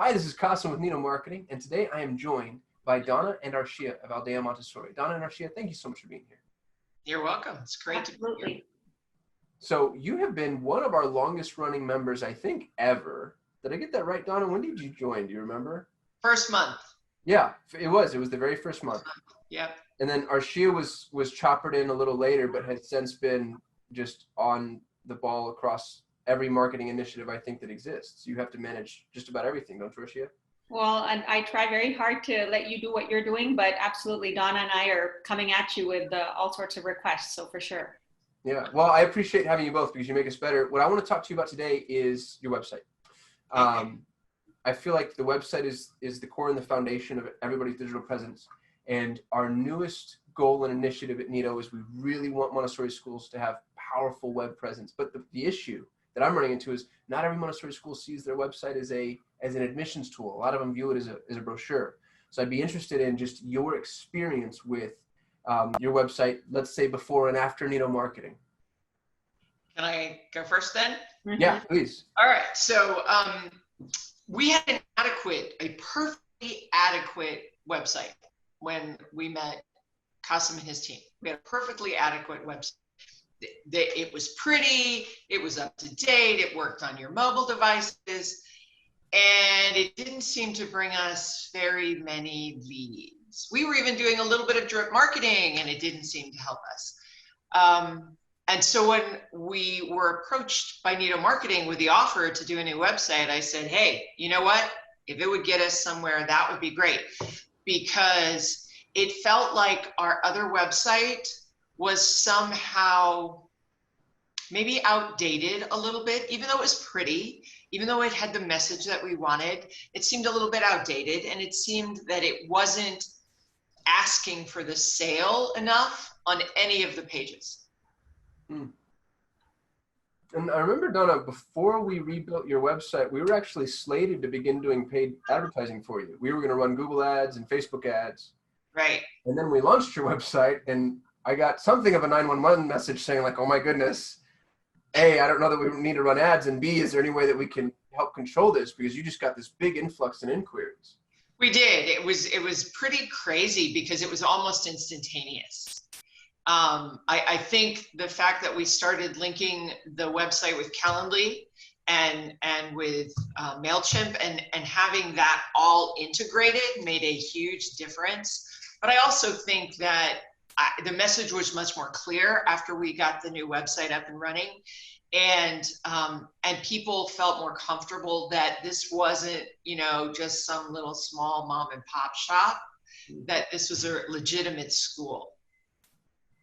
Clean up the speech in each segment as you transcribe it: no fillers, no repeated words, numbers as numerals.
Hi, this is Caution with Nido Marketing, and today I am joined by Donna and Arshia of Aldea Montessori. Donna and Arshia, thank you so much for being here. You're welcome. It's great to be here. So you have been one of our longest running members, I think, ever. Did I get that right, Donna? When did you join? Do you remember? First month. Yeah, it was the very first month. Yep. And then Arshia was choppered in a little later, but has since been just on the ball across every marketing initiative I think that exists. You have to manage just about everything, don't you, Arshia? Well, and I try very hard to let you do what you're doing, but absolutely, Donna and I are coming at you with all sorts of requests, so for sure. Yeah, well, I appreciate having you both because you make us better. What I want to talk to you about today is your website. I feel like the website is the core and the foundation of everybody's digital presence. And our newest goal and initiative at Nido is we really want Montessori schools to have powerful web presence. But the issue that I'm running into is not every Montessori school sees their website as an admissions tool. A lot of them view it as a brochure. So I'd be interested in just your experience with your website, let's say before and after Nido Marketing. Can I go first then? Yeah, please. All right. So we had a perfectly adequate website when we met Qasim and his team. We had a perfectly adequate website. It was pretty, it was up to date, it worked on your mobile devices, and it didn't seem to bring us very many leads. We were even doing a little bit of drip marketing, and it didn't seem to help us. And so when we were approached by Nido Marketing with the offer to do a new website, I said, hey, you know what? If it would get us somewhere, that would be great. Because it felt like our other website was somehow maybe outdated a little bit, even though it was pretty, even though it had the message that we wanted, it seemed a little bit outdated, and it seemed that it wasn't asking for the sale enough on any of the pages. And I remember, Donna, before we rebuilt your website, we were actually slated to begin doing paid advertising for you. We were going to run Google ads and Facebook ads. Right. And then we launched your website, and I got something of a 911 message saying like, oh my goodness, A, I don't know that we need to run ads, and B, is there any way that we can help control this? Because you just got this big influx in inquiries. We did. It was pretty crazy because it was almost instantaneous. I think the fact that we started linking the website with Calendly and with MailChimp and having that all integrated made a huge difference. But I also think that the message was much more clear after we got the new website up and running, and people felt more comfortable that this wasn't, just some little small mom and pop shop, that this was a legitimate school.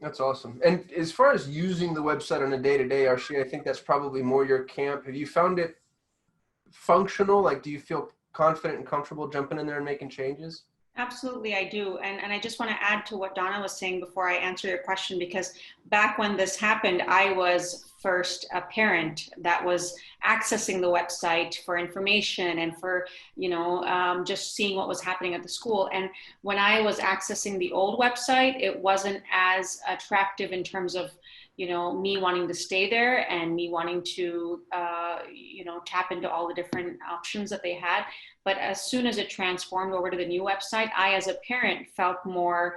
That's awesome. And as far as using the website on a day-to-day, Arshia, I think that's probably more your camp. Have you found it functional? Like, do you feel confident and comfortable jumping in there and making changes? Absolutely, I do. And I just want to add to what Donna was saying before I answer your question, because back when this happened, I was first a parent that was accessing the website for information and for, just seeing what was happening at the school. And when I was accessing the old website, it wasn't as attractive in terms of, me wanting to stay there and me wanting to, tap into all the different options that they had. But as soon as it transformed over to the new website, I, as a parent, felt more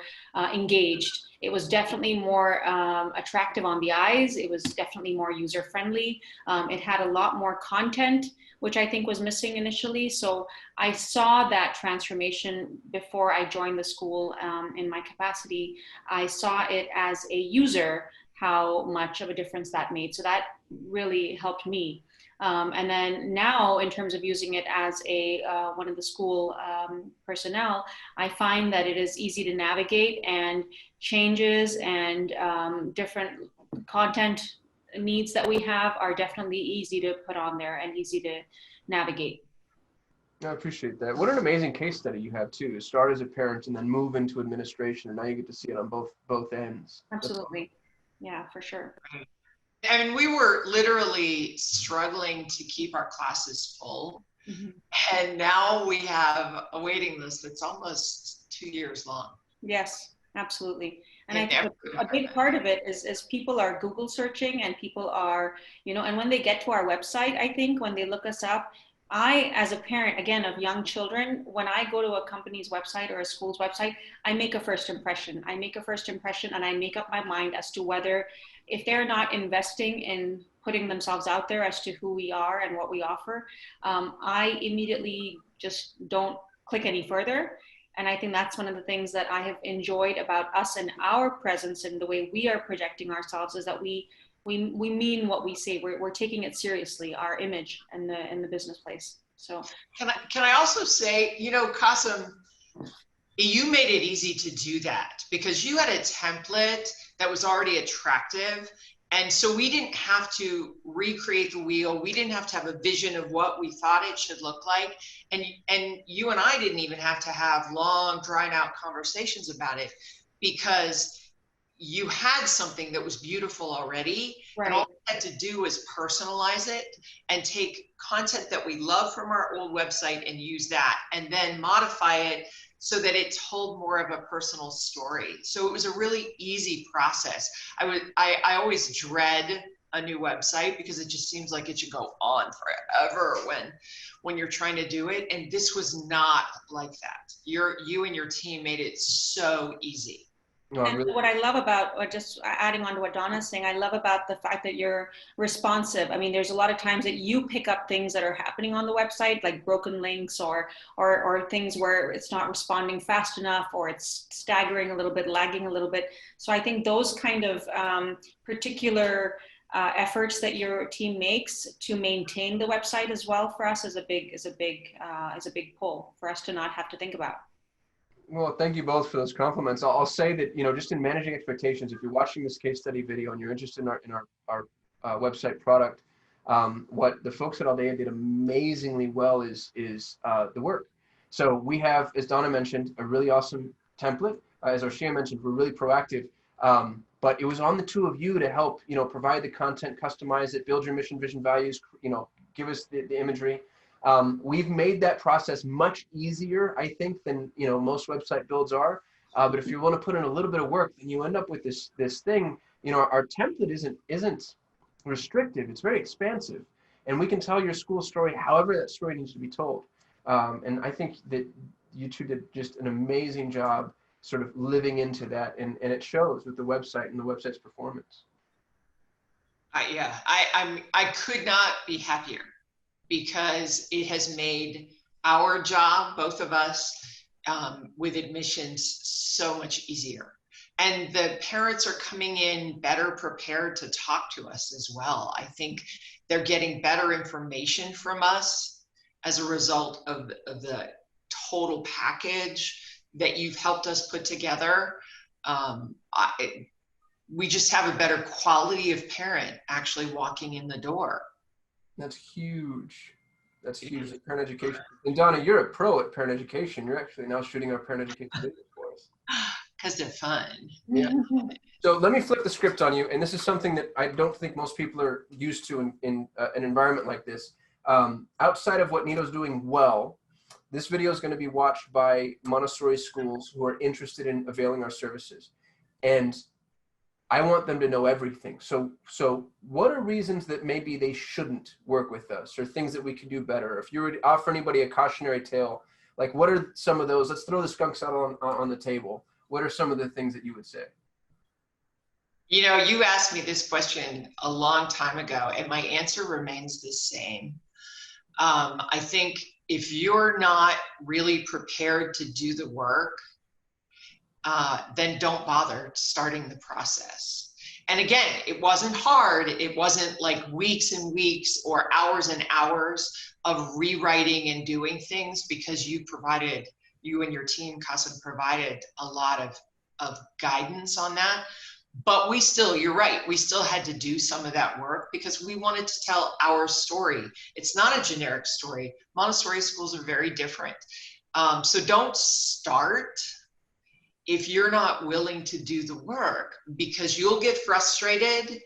engaged. It was definitely more attractive on the eyes. It was definitely more user-friendly. It had a lot more content, which I think was missing initially. So I saw that transformation before I joined the school in my capacity. I saw it as a user, how much of a difference that made. So that really helped me. And then now, in terms of using it as one of the school personnel, I find that it is easy to navigate, and changes and different content needs that we have are definitely easy to put on there and easy to navigate. I appreciate that. What an amazing case study you have too, to start as a parent and then move into administration, and now you get to see it on both ends. Absolutely. Yeah, for sure. And we were literally struggling to keep our classes full. Mm-hmm. And now we have a waiting list that's almost 2 years long. Yes, absolutely. And I think a big part of it is people are Google searching, and people are, and when they get to our website, I think when they look us up, I, as a parent, again, of young children, when I go to a company's website or a school's website, I make a first impression. I make a first impression and I make up my mind as to whether, if they're not investing in putting themselves out there as to who we are and what we offer, I immediately just don't click any further. And I think that's one of the things that I have enjoyed about us and our presence and the way we are projecting ourselves is that we mean what we say. We're taking it seriously, our image in the business place. So can I also say, you know, Kasim, you made it easy to do that because you had a template that was already attractive. And so we didn't have to recreate the wheel. We didn't have to have a vision of what we thought it should look like. And you and I didn't even have to have long, drawn out conversations about it because you had something that was beautiful already. right. And all we had to do was personalize it and take content that we love from our old website and use that, and then modify it so that it told more of a personal story. So it was a really easy process. I always dread a new website because it just seems like it should go on forever when you're trying to do it. And this was not like that. You and your team made it so easy. No, And really. what I love about, or just adding on to what Donna's saying, I love about the fact that you're responsive. I mean, there's a lot of times that you pick up things that are happening on the website, like broken links or things where it's not responding fast enough, or it's staggering a little bit, lagging a little bit. So I think those kind of particular efforts that your team makes to maintain the website as well for us is a big pull for us to not have to think about. Well, thank you both for those compliments. I'll say that, you know, just in managing expectations, if you're watching this case study video and you're interested in our website product, what the folks at Aldea did amazingly well is the work. So we have, as Donna mentioned, a really awesome template. As Arshia mentioned, we're really proactive. But it was on the two of you to help, you know, provide the content, customize it, build your mission, vision, values, you know, give us the imagery. We've made that process much easier, I think, than, you know, most website builds are. But if you want to put in a little bit of work, then you end up with this thing. You know, our template isn't restrictive; it's very expansive, and we can tell your school story however that story needs to be told. And I think that you two did just an amazing job, sort of living into that, and it shows with the website and the website's performance. I could not be happier, because it has made our job, both of us, with admissions so much easier. And the parents are coming in better prepared to talk to us as well. I think they're getting better information from us as a result of the total package that you've helped us put together. We just have a better quality of parent actually walking in the door. That's huge. That's huge at parent education. And Donna, you're a pro at parent education. You're actually now shooting our parent education video for us. Because they're fun. Yeah. So let me flip the script on you. And this is something that I don't think most people are used to in an environment like this. Outside of what Nido's doing well, this video is going to be watched by Montessori schools who are interested in availing our services. And I want them to know everything. So what are reasons that maybe they shouldn't work with us, or things that we could do better? If you were to offer anybody a cautionary tale, like what are some of those? Let's throw the skunks out on the table. What are some of the things that you would say? You know, you asked me this question a long time ago, and my answer remains the same. I think if you're not really prepared to do the work, then don't bother starting the process. And again, it wasn't hard. It wasn't like weeks and weeks or hours and hours of rewriting and doing things, because you and your team, Kasim, provided a lot of guidance on that. But you're right, we still had to do some of that work because we wanted to tell our story. It's not a generic story. Montessori schools are very different. So don't start if you're not willing to do the work, because you'll get frustrated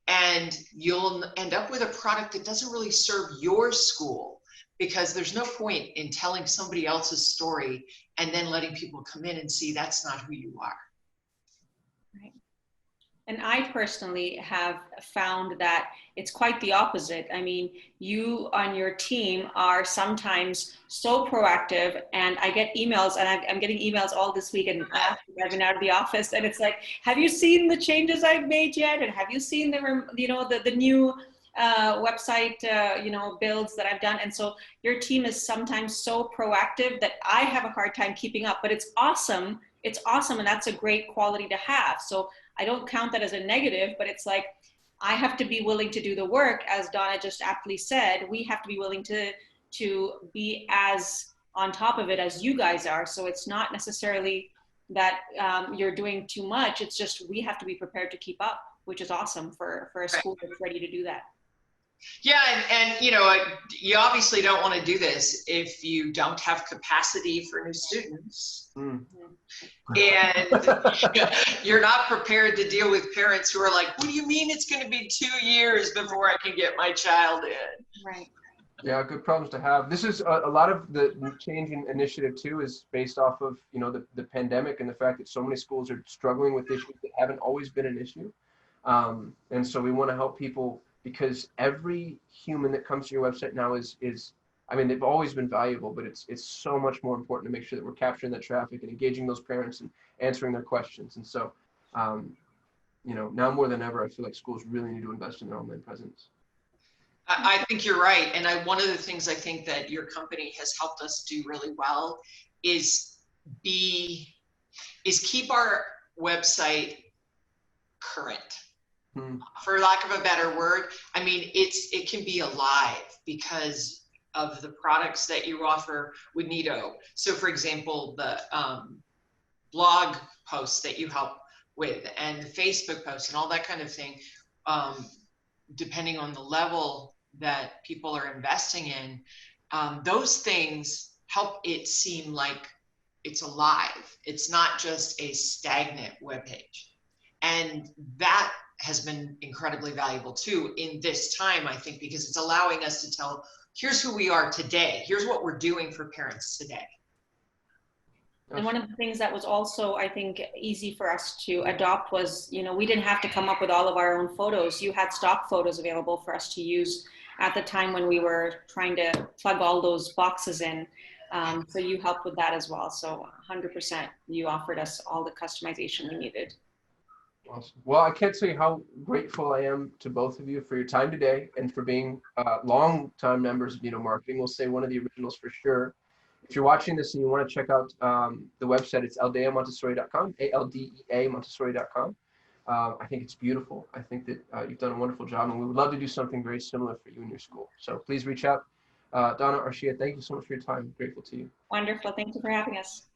and you'll end up with a product that doesn't really serve your school, because there's no point in telling somebody else's story and then letting people come in and see that's not who you are. Right. And I personally have found that it's quite the opposite. I mean, you on your team are sometimes so proactive, and I get emails, and I'm getting emails all this week, and I've been out of the office, and it's like, have you seen the changes I've made yet? And have you seen the new website, builds that I've done? And so your team is sometimes so proactive that I have a hard time keeping up, but it's awesome. It's awesome. And that's a great quality to have. So I don't count that as a negative, but it's like, I have to be willing to do the work. As Donna just aptly said, we have to be willing to be as on top of it as you guys are. So it's not necessarily that you're doing too much. It's just, we have to be prepared to keep up, which is awesome for a school that's ready to do that. Yeah, and you obviously don't want to do this if you don't have capacity for new students. And you're not prepared to deal with parents who are like, what do you mean it's going to be 2 years before I can get my child in? Right. Yeah, good problems to have. This is a lot of the change in initiative too is based off of, the pandemic and the fact that so many schools are struggling with issues that haven't always been an issue. And so we want to help people, because every human that comes to your website now is I mean, they've always been valuable, but it's so much more important to make sure that we're capturing that traffic and engaging those parents and answering their questions. And so, now more than ever, I feel like schools really need to invest in their online presence. I think you're right. And one of the things I think that your company has helped us do really well is keep our website current. For lack of a better word. I mean, it can be alive because of the products that you offer with Nido. So for example, the blog posts that you help with, and the Facebook posts and all that kind of thing, depending on the level that people are investing in, those things help it seem like it's alive. It's not just a stagnant webpage. And that has been incredibly valuable too in this time, I think, because it's allowing us to tell, here's who we are today. Here's what we're doing for parents today. And one of the things that was also, I think, easy for us to adopt was, we didn't have to come up with all of our own photos. You had stock photos available for us to use at the time when we were trying to plug all those boxes in. So you helped with that as well. So 100%, you offered us all the customization we needed. Awesome. Well, I can't tell you how grateful I am to both of you for your time today and for being long-time members of Nido Marketing. We'll say one of the originals for sure. If you're watching this and you want to check out the website, it's aldeamontessori.com, ALDEA Montessori.com. I think it's beautiful. I think that you've done a wonderful job, and we would love to do something very similar for you and your school. So please reach out. Donna, Arshia, thank you so much for your time. I'm grateful to you. Wonderful. Thank you for having us.